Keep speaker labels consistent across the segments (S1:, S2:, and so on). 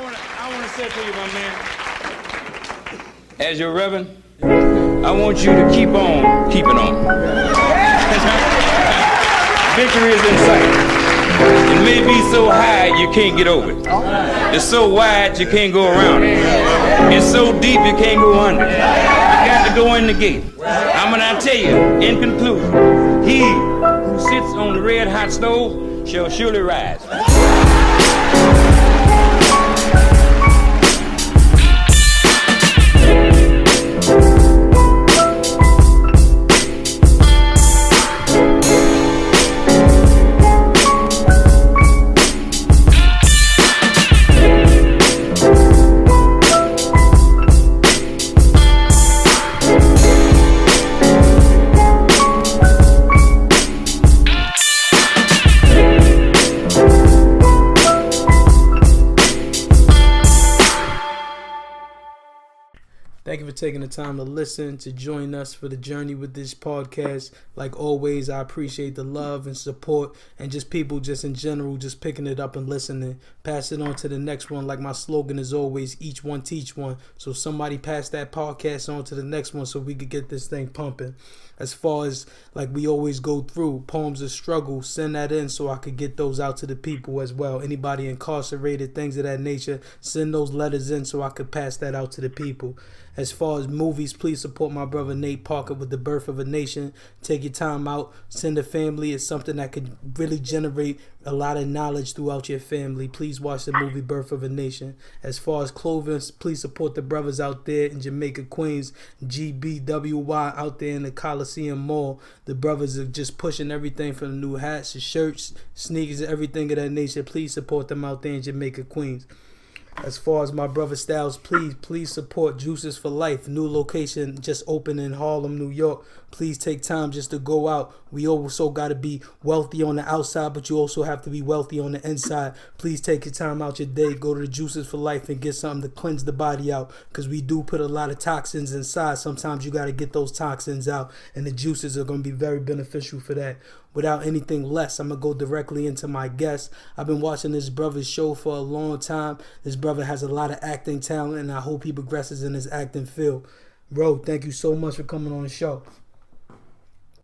S1: I want to say to you, my man, as your reverend, I want you to keep on keeping on. Victory is in sight. It may be so high you can't get over it. It's so wide you can't go around it. It's so deep you can't go under it. You got to go in the gate. I'm gonna tell you, in conclusion, he who sits on the red hot stove shall surely rise.
S2: Thank you for taking the time to listen, to join us for the journey with this podcast. Like always, I appreciate the love and support and just people just in general, just picking it up and listening. Pass it on to the next one. Like my slogan is always, each one teach one. So somebody pass that podcast on to the next one so we could get this thing pumping. As far as like we always go through, poems of struggle, send that in so I could get those out to the people as well. Anybody incarcerated, things of that nature, send those letters in so I could pass that out to the people. As far as movies, please support my brother Nate Parker with The Birth of a Nation. Take your time out, send a family. It's something that could really generate a lot of knowledge throughout your family. Please watch the movie Birth of a Nation. As far as clothing, please support the brothers out there in Jamaica, Queens, GBWY out there in the Coliseum Mall. The brothers are just pushing everything from the new hats to shirts, sneakers, everything of that nature. Please support them out there in Jamaica, Queens. As far as my brother Styles, please support Juices for Life. New location just opened in Harlem, New York. Please take time just to go out. We also got to be wealthy on the outside, but you also have to be wealthy on the inside. Please take your time out your day. Go to the Juices for Life and get something to cleanse the body out, because we do put a lot of toxins inside. Sometimes you got to get those toxins out, and the juices are going to be very beneficial for that. Without anything less, I'm going to go directly into my guest. I've been watching this brother's show for a long time. This brother has a lot of acting talent, and I hope he progresses in his acting field. Bro, thank you so much for coming on the show.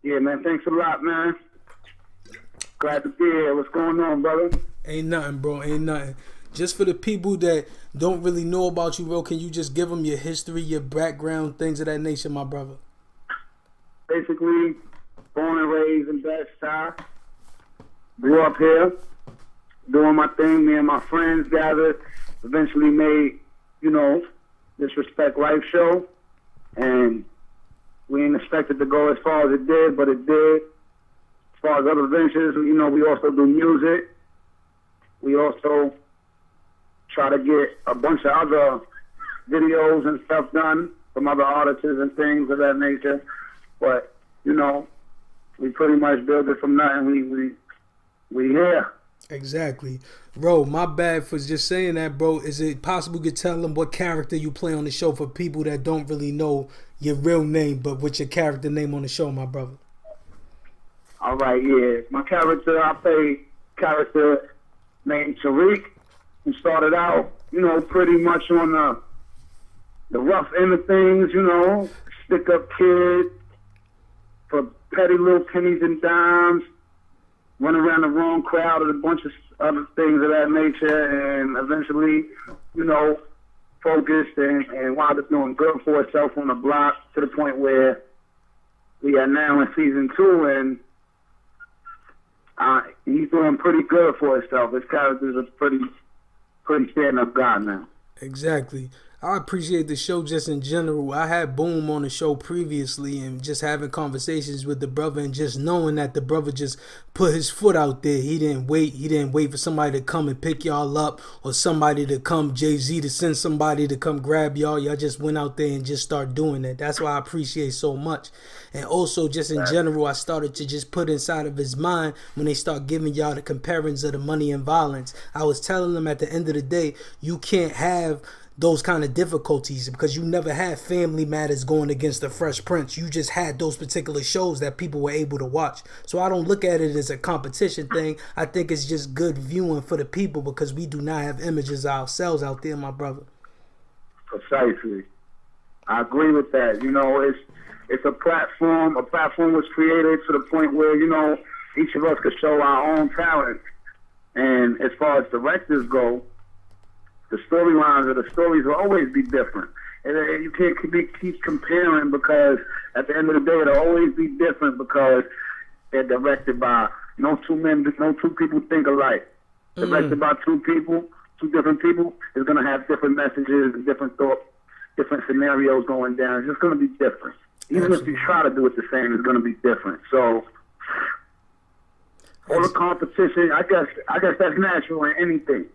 S3: Yeah, man, thanks a lot, man. Glad to be here. What's going on, brother?
S2: Ain't nothing, bro. Ain't nothing. Just for the people that don't really know about you, bro, can you just give them your history, your background, things of that nature, my brother?
S3: Basically, born and raised in Bed-Stuy. Grew up here, doing my thing. Me and my friends gathered. Eventually made, this Respect Life show. And we ain't expected to go as far as it did, but it did. As far as other ventures, we also do music. We also try to get a bunch of other videos and stuff done from other artists and things of that nature. But, we pretty much build it from nothing. We here.
S2: Exactly. Bro, my bad for just saying that, bro. Is it possible you could tell them what character you play on the show for people that don't really know your real name, but what's your character name on the show, my brother?
S3: All right, yeah. My character, I play character named Tariq. He started out, pretty much on the rough end of things, stick-up kid for petty little pennies and dimes, run around the wrong crowd and a bunch of other things of that nature, and eventually, focused and wound up doing good for itself on the block to the point where we are now in season 2, and he's doing pretty good for himself. His character's a pretty stand-up guy now.
S2: Exactly. I appreciate the show just in general. I had Boom on the show previously, and just having conversations with the brother and just knowing that the brother just put his foot out there. He didn't wait for somebody to come and pick y'all up, or somebody to come, Jay-Z to send somebody to come grab y'all. Y'all just went out there and just start doing that. That's why I appreciate so much. And also just in general, I started to just put inside of his mind when they start giving y'all the comparisons of the money and violence. I was telling them at the end of the day, you can't have those kind of difficulties, because you never had Family Matters going against the Fresh Prince. You just had those particular shows that people were able to watch. So I don't look at it as a competition thing. I think it's just good viewing for the people, because we do not have images ourselves out there, my brother.
S3: Precisely. I agree with that. You know, it's a platform. A platform was created to the point where, you know, each of us could show our own talent. And as far as directors go, the storylines or the stories will always be different. And you can't keep comparing, because at the end of the day, it'll always be different, because they're directed by no two people think alike. Directed by two different people, is going to have different messages and different thoughts, different scenarios going down. It's just going to be different. Even if you try to do it the same, it's going to be different. So, all the competition, I guess that's natural in anything.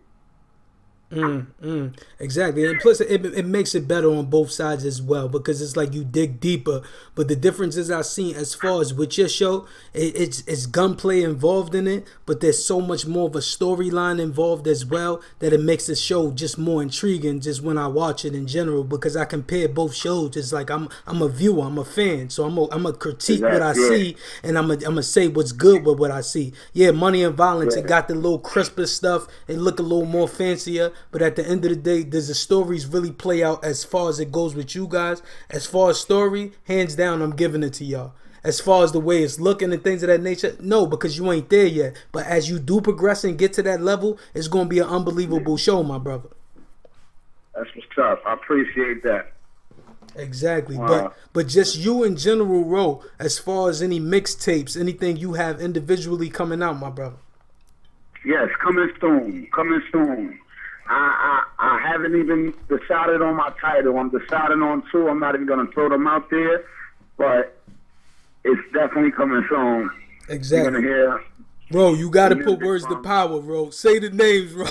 S2: Exactly, and plus it makes it better on both sides as well, because it's like you dig deeper. But the difference is, I've seen as far as with your show, it's gunplay involved in it, but there's so much more of a storyline involved as well, that it makes the show just more intriguing just when I watch it in general, because I compare both shows. It's like I'm a viewer, I'm a fan, so I'm a critique what I see, and I'm a say what's good with what I see. Yeah, Money and Violence, it got the little crisper stuff, it look a little more fancier. But at the end of the day, does the stories really play out as far as it goes with you guys? As far as story, hands down, I'm giving it to y'all. As far as the way it's looking and things of that nature, no, because you ain't there yet. But as you do progress and get to that level, it's going to be an unbelievable show, my brother.
S3: That's what's tough. I appreciate that.
S2: Exactly. But just you in general, Ro, as far as any mixtapes, anything you have individually coming out, my brother.
S3: Yes, coming soon. I haven't even decided on my title. I'm deciding on two. I'm not even going to throw them out there, but it's definitely coming soon.
S2: Exactly.
S3: You're going to hear.
S2: Bro, you got to put words to power, bro. Say the names, bro.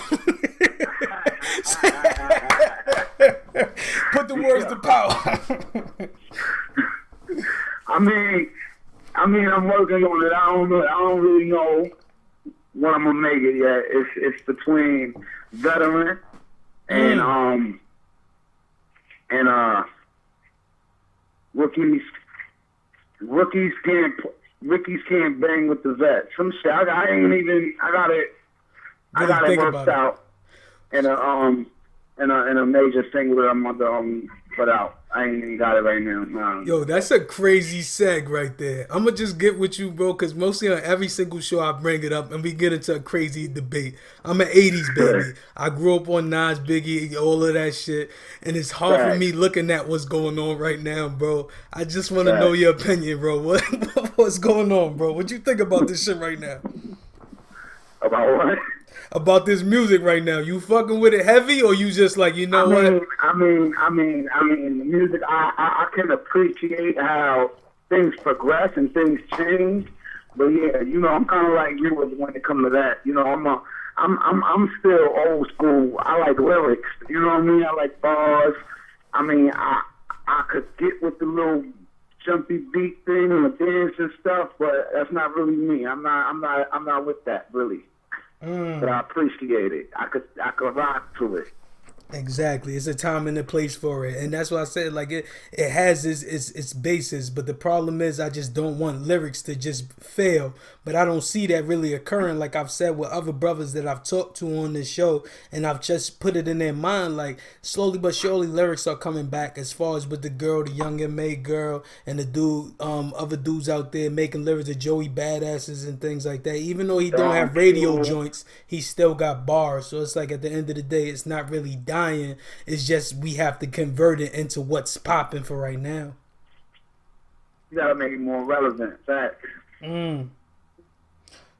S2: Put the words to power.
S3: I mean, I'm working on it. I don't really know what I'm gonna make it yet. It's between Veteran and rookies can't bang with the vets. Some shit. I got it worked out in a major single that I'm gonna put out. I ain't even got it right now. No.
S2: Yo, that's a crazy seg right there. I'm gonna just get with you, bro, because mostly on every single show I bring it up and we get into a crazy debate. I'm an 80s baby. I grew up on Nas, Biggie, all of that shit, and it's hard for me looking at what's going on right now, bro. I just want to know your opinion, bro. What's going on, bro? What you think about this shit right now?
S3: About what?
S2: About this music right now. You fucking with it heavy, or you just like, you know what?
S3: I mean, the music, I can appreciate how things progress and things change. But yeah, you know, I'm kind of like you when it comes to that. You know, I'm still old school. I like lyrics. You know what I mean? I like bars. I mean, I could get with the little jumpy beat thing and the dance and stuff, but that's not really me. I'm not with that really. But I appreciate it. I could rock to it.
S2: Exactly. It's a time and a place for it. And that's why I said, like, it has its basis, but the problem is I just don't want lyrics to just fail. But I don't see that really occurring, like I've said with other brothers that I've talked to on this show, and I've just put it in their mind, like, slowly but surely lyrics are coming back, as far as with the girl, the Young M.A. girl, and the dude, other dudes out there making lyrics, the Joey Badasses and things like that. Even though he don't have radio joints, he still got bars. So it's like, at the end of the day, it's not really dying. It's just we have to convert it into what's popping for right now.
S3: You gotta make it more relevant. Facts.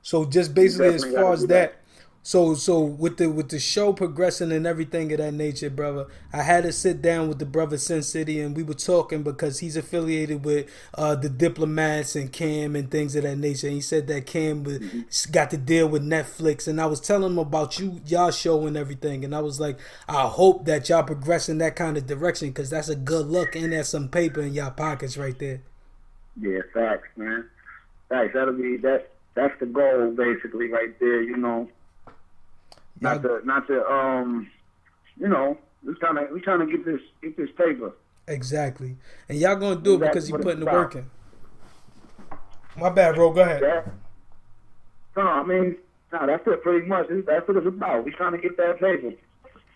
S2: So just basically, as far as that, so with the show progressing and everything of that nature, brother, I had to sit down with the brother Sin City, and we were talking because he's affiliated with the Diplomats and Cam and things of that nature. And he said that Cam got to deal with Netflix, and I was telling him about y'all show and everything, and I was like, I hope that y'all progress in that kind of direction, because that's a good look, and there's some paper in y'all pockets right there.
S3: Yeah, facts, man. Facts. That's the goal, basically, right there. You know. Not to We trying to get this paper.
S2: Exactly. And y'all gonna do it because you putting the
S3: about.
S2: work in. My bad, bro. Go ahead.
S3: Yeah. No, I mean, no, that's it pretty much. That's what it's about. We trying to get that paper.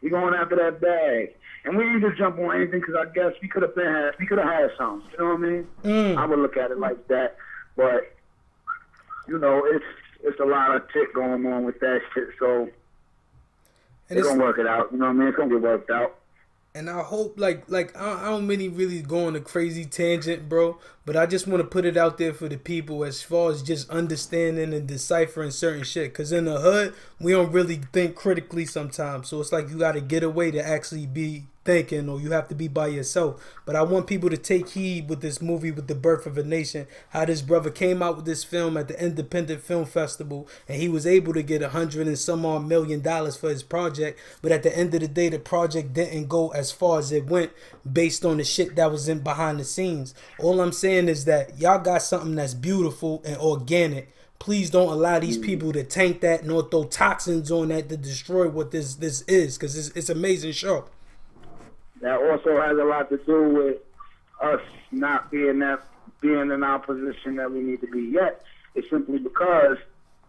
S3: We going after that bag. And we didn't just jump on anything because I guess we could have had something. You know what I mean? I would look at it like that. But, you know, it's a lot of shit going on with that shit. So it's going to work it out. You know what I mean? It's going to get worked out.
S2: And I hope, like I don't really go on a crazy tangent, bro. But I just want to put it out there for the people as far as just understanding and deciphering certain shit. Because in the hood, we don't really think critically sometimes. So it's like you got to get away to actually be thinking, or you have to be by yourself. But I want people to take heed with this movie, with The Birth of a Nation, how this brother came out with this film at the Independent Film Festival, and he was able to get $100 and some odd million for his project. But at the end of the day, the project didn't go as far as it went based on the shit that was in behind the scenes. All I'm saying is that y'all got something that's beautiful and organic. Please don't allow these people to tank that nor throw toxins on that to destroy what this is, because it's an amazing show.
S3: That also has a lot to do with us not being in our position that we need to be yet. It's simply because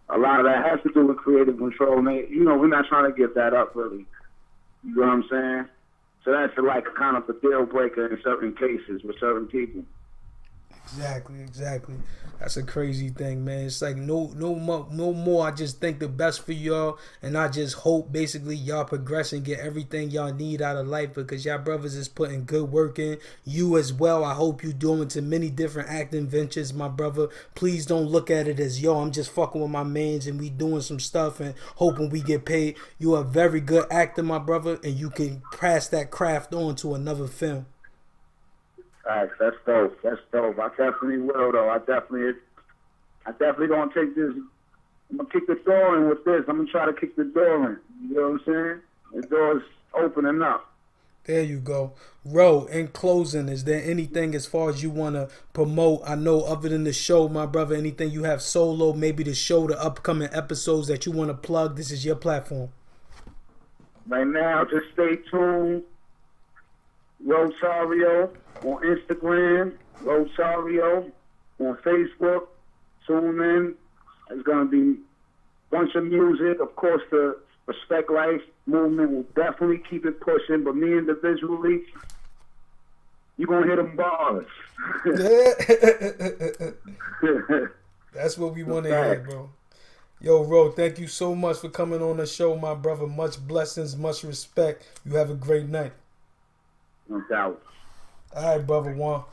S3: a lot of that has to do with creative control. And you know, we're not trying to give that up, really. You know what I'm saying? So that's like kind of a deal breaker in certain cases with certain people.
S2: Exactly. That's a crazy thing, man. It's like no more. I just think the best for y'all, and I just hope basically y'all progress and get everything y'all need out of life, because y'all brothers is putting good work in. You as well. I hope you doing to many different acting ventures, my brother. Please don't look at it as, yo, I'm just fucking with my mans and we doing some stuff and hoping we get paid. You are a very good actor, my brother, and you can pass that craft on to another film.
S3: Alright, that's dope. I definitely will, though. I definitely gonna take this. I'm gonna kick the door in with this. I'm gonna try to kick the door in. You know what I'm saying? The door's opening up.
S2: There you go. Ro, in closing, is there anything as far as you want to promote? I know other than the show, my brother, anything you have solo, maybe the show, the upcoming episodes that you want to plug, this is your platform.
S3: Right now, just stay tuned. TARIO on Instagram, TARIO on Facebook. Tune in. It's going to be a bunch of music. Of course, the Respect Life movement will definitely keep it pushing, but me individually, you're going to hit them bars.
S2: That's what we want to hear, bro. Yo, Ro, thank you so much for coming on the show, my brother. Much blessings, much respect. You have a great night.
S3: No doubt.
S2: All right, brother. One.